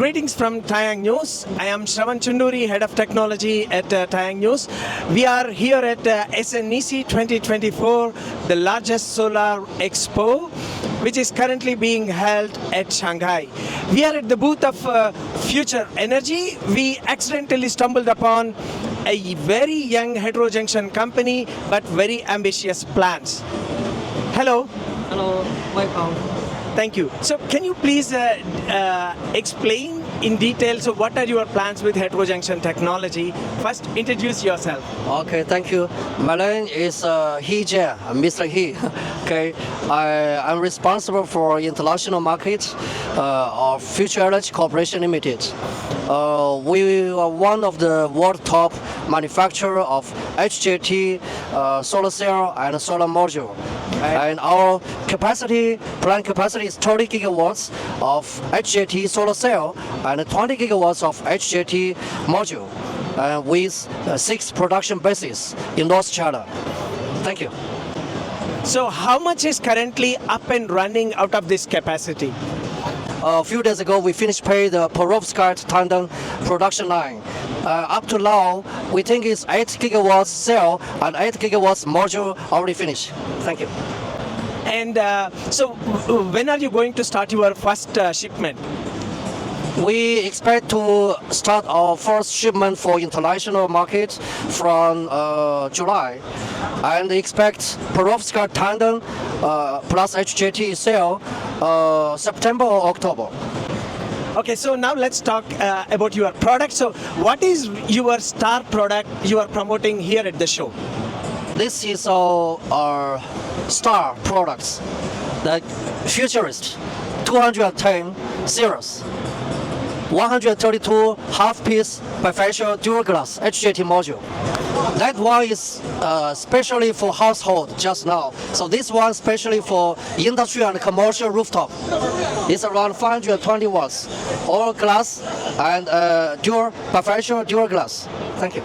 Greetings from TaiyangNews. I am Shravan Chunduri, Head of Technology at TaiyangNews. We are here at SNEC 2024, the largest solar expo, which is currently being held at Shanghai. We are at the booth of Future Energy. We accidentally stumbled upon a very young heterojunction company, but very ambitious plans. Hello. Hello, welcome. Thank you. So can you please explain in detail, so what are your plans with heterojunction technology? First, introduce yourself. Okay, thank you. My name is He Jie, Mr. He. Okay, I'm responsible for international market of Future Energy Corporation Limited. We are one of the world top manufacturer of HJT, solar cell and solar module. And our plant capacity is 30 gigawatts of HJT solar cell and 20 gigawatts of HJT module with 6 production bases in North China. Thank you. So how much is currently up and running out of this capacity? A few days ago, we finished paying the Photovoltaic tandem production line. Up to now, we think it's 8 gigawatts cell and 8 gigawatts module already finished. Thank you. And so when are you going to start your first shipment? We expect to start our first shipment for international market from July, and expect Perovskite tandem plus HJT cell September or October. Okay, so now let's talk about your product. So what is your star product you are promoting here at the show? This is our star products, the Futurist 210 series. 132 half-piece bifacial dual glass HJT module. That one is specially for household just now. So this one specially for industry and commercial rooftop. It's around 520 watts, all glass and bifacial dual glass. Thank you.